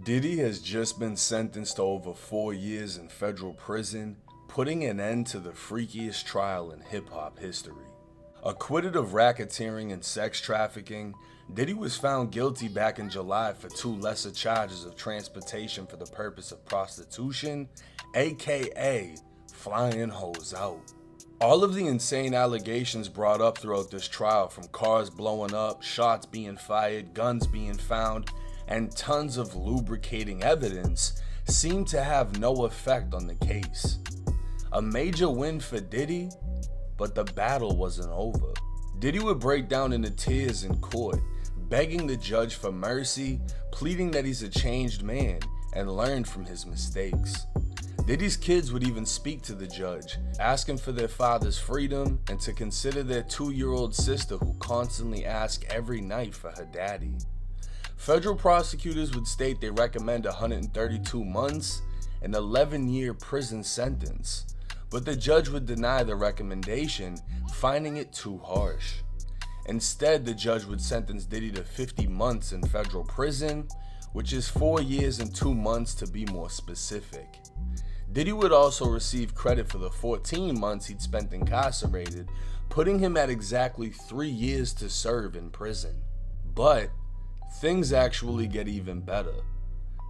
Diddy has just been sentenced to over 4 years in federal prison, putting an end to the freakiest trial in hip-hop history. Acquitted of racketeering and sex trafficking, Diddy was found guilty back in July for 2 lesser charges of transportation for the purpose of prostitution, aka flying hoes out. All of the insane allegations brought up throughout this trial, from cars blowing up, shots being fired, guns being found, and tons of lubricating evidence, seem to have no effect on the case. A major win for Diddy, but the battle wasn't over. Diddy would break down into tears in court, begging the judge for mercy, pleading that he's a changed man and learned from his mistakes. Diddy's kids would even speak to the judge, asking for their father's freedom and to consider their 2-year-old sister who constantly asked every night for her daddy. Federal prosecutors would state they recommend 132 months, an 11-year prison sentence, but the judge would deny the recommendation, finding it too harsh. Instead, the judge would sentence Diddy to 50 months in federal prison, which is 4 years and 2 months to be more specific. Diddy would also receive credit for the 14 months he'd spent incarcerated, putting him at exactly 3 years to serve in prison. But things actually get even better.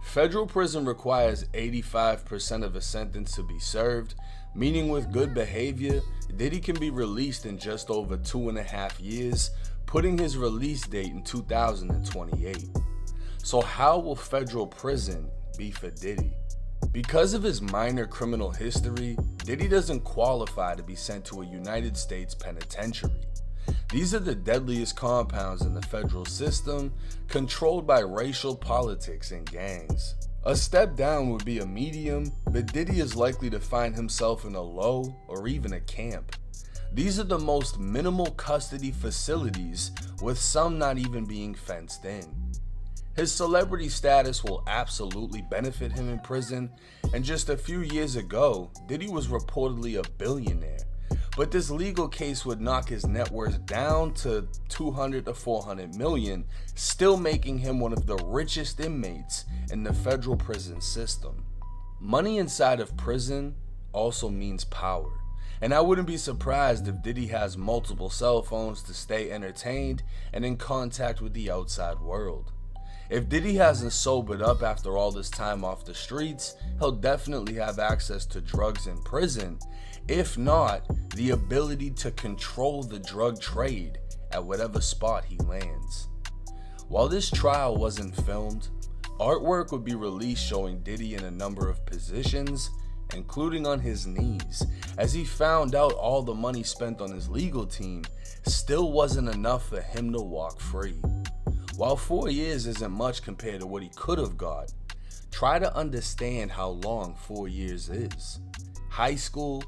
Federal prison requires 85% of a sentence to be served, meaning with good behavior, Diddy can be released in just over 2.5 years, putting his release date in 2028. So how will federal prison be for Diddy? Because of his minor criminal history, Diddy doesn't qualify to be sent to a United States penitentiary. These are the deadliest compounds in the federal system, controlled by racial politics and gangs. A step down would be a medium, but Diddy is likely to find himself in a low or even a camp. These are the most minimal custody facilities, with some not even being fenced in. His celebrity status will absolutely benefit him in prison, and just a few years ago, Diddy was reportedly a billionaire. But this legal case would knock his net worth down to 200 to 400 million, still making him one of the richest inmates in the federal prison system. Money inside of prison also means power, and I wouldn't be surprised if Diddy has multiple cell phones to stay entertained and in contact with the outside world. If Diddy hasn't sobered up after all this time off the streets, he'll definitely have access to drugs in prison, if not, the ability to control the drug trade at whatever spot he lands. While this trial wasn't filmed, artwork would be released showing Diddy in a number of positions, including on his knees, as he found out all the money spent on his legal team still wasn't enough for him to walk free. While 4 years isn't much compared to what he could have got, try to understand how long 4 years is. High school,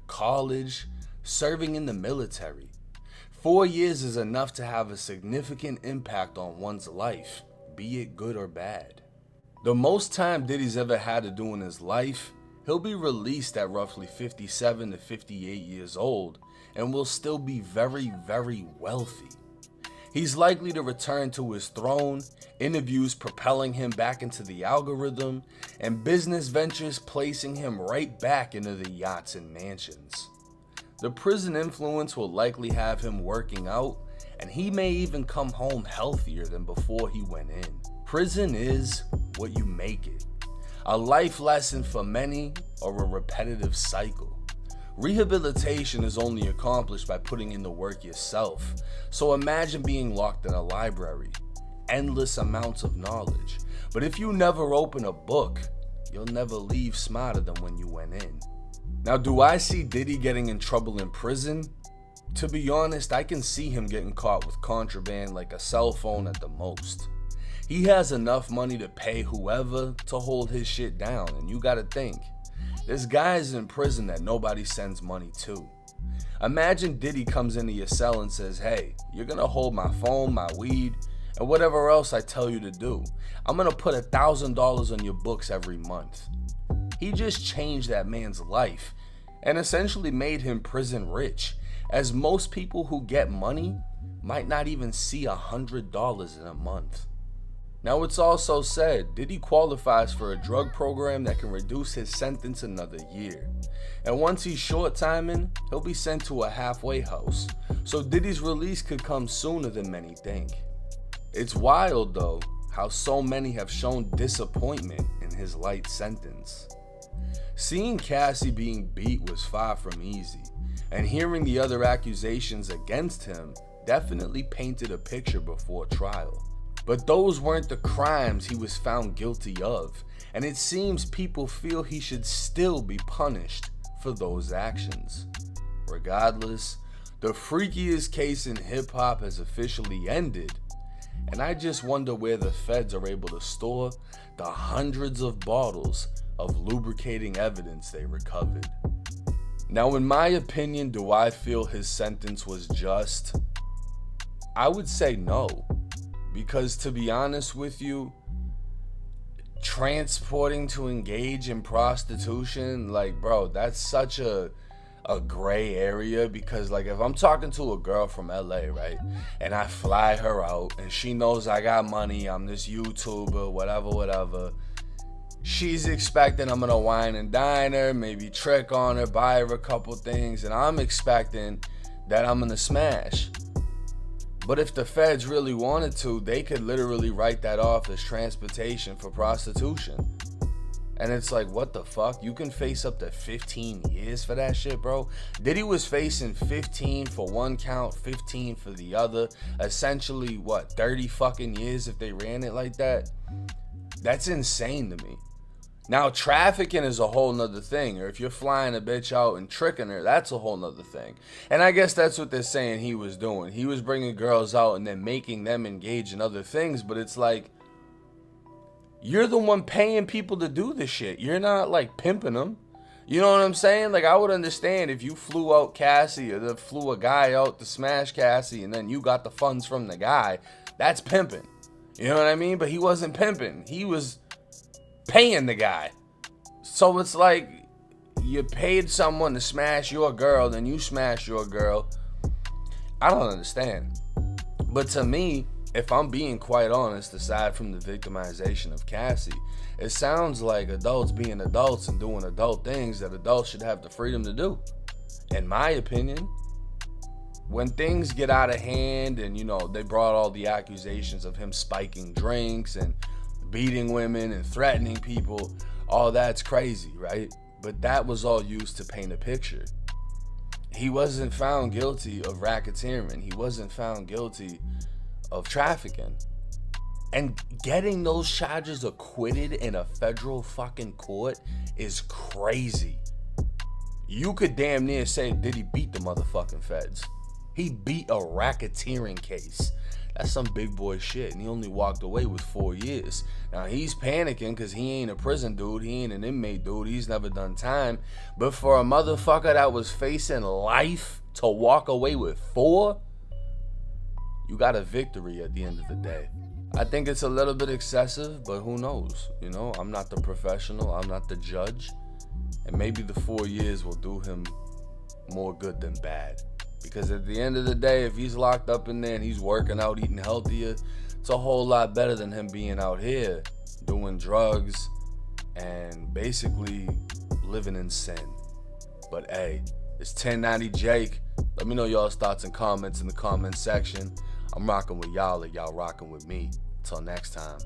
college, serving in the military. 4 years is enough to have a significant impact on one's life, be it good or bad. The most time Diddy's ever had to do in his life, he'll be released at roughly 57 to 58 years old and will still be very, very wealthy. He's likely to return to his throne, interviews propelling him back into the algorithm, and business ventures placing him right back into the yachts and mansions. The prison influence will likely have him working out, and he may even come home healthier than before he went in. Prison is what you make it. A life lesson for many, or a repetitive cycle. Rehabilitation is only accomplished by putting in the work yourself, so imagine being locked in a library. Endless amounts of knowledge, but if you never open a book, you'll never leave smarter than when you went in. Now, do I see Diddy getting in trouble in prison? To be honest, I can see him getting caught with contraband like a cell phone at the most. He has enough money to pay whoever to hold his shit down, and you gotta think, there's guys in prison that nobody sends money to. Imagine Diddy comes into your cell and says, hey, you're gonna hold my phone, my weed, and whatever else I tell you to do. I'm gonna put $1,000 on your books every month. He just changed that man's life and essentially made him prison rich, as most people who get money might not even see $100 in a month. Now it's also said Diddy qualifies for a drug program that can reduce his sentence another year. And once he's short timing, he'll be sent to a halfway house. So Diddy's release could come sooner than many think. It's wild though, how so many have shown disappointment in his light sentence. Seeing Cassie being beat was far from easy, and hearing the other accusations against him definitely painted a picture before trial. But those weren't the crimes he was found guilty of, and it seems people feel he should still be punished for those actions. Regardless, the freakiest case in hip-hop has officially ended, and I just wonder where the feds are able to store the hundreds of bottles of lubricating evidence they recovered. Now, in my opinion, do I feel his sentence was just? I would say no. Because to be honest with you, transporting to engage in prostitution, like, bro, that's such a gray area. Because, like, if I'm talking to a girl from LA, right, and I fly her out and she knows I got money, I'm this YouTuber, whatever, she's expecting I'm gonna wine and dine her, maybe trick on her, buy her a couple things, and I'm expecting that I'm gonna smash. But if the feds really wanted to, they could literally write that off as transportation for prostitution. And it's like, what the fuck? You can face up to 15 years for that shit, bro? Diddy was facing 15 for one count, 15 for the other. Essentially, what, 30 fucking years if they ran it like that? That's insane to me. Now, trafficking is a whole nother thing, or if you're flying a bitch out and tricking her, that's a whole nother thing. And I guess that's what they're saying he was doing. He was bringing girls out and then making them engage in other things, but it's like, you're the one paying people to do this shit. You're not, like, pimping them. You know what I'm saying? Like, I would understand if you flew out Cassie or flew a guy out to smash Cassie and then you got the funds from the guy. That's pimping. You know what I mean? But he wasn't pimping. He was paying the guy. So it's like, you paid someone to smash your girl, then you smash your girl. I don't understand. But to me, if I'm being quite honest, aside from the victimization of Cassie, it sounds like adults being adults and doing adult things that adults should have the freedom to do. In my opinion, when things get out of hand and, you know, they brought all the accusations of him spiking drinks and beating women and threatening people, all that's crazy, right? But that was all used to paint a picture. He wasn't found guilty of racketeering. He wasn't found guilty of trafficking. And getting those charges acquitted in a federal fucking court is crazy. You could damn near say Diddy beat the motherfucking feds. He beat a racketeering case. That's some big boy shit, and he only walked away with 4 years. Now, he's panicking because he ain't a prison dude. He ain't an inmate dude. He's never done time. But for a motherfucker that was facing life to walk away with 4, you got a victory at the end of the day. I think it's a little bit excessive, but who knows? You know, I'm not the professional. I'm not the judge. And maybe the 4 years will do him more good than bad. Because at the end of the day, if he's locked up in there and he's working out, eating healthier, it's a whole lot better than him being out here doing drugs and basically living in sin. But hey, it's 1090 Jake. Let me know y'all's thoughts and comments in the comment section. I'm rocking with y'all, and y'all rocking with me. Till next time.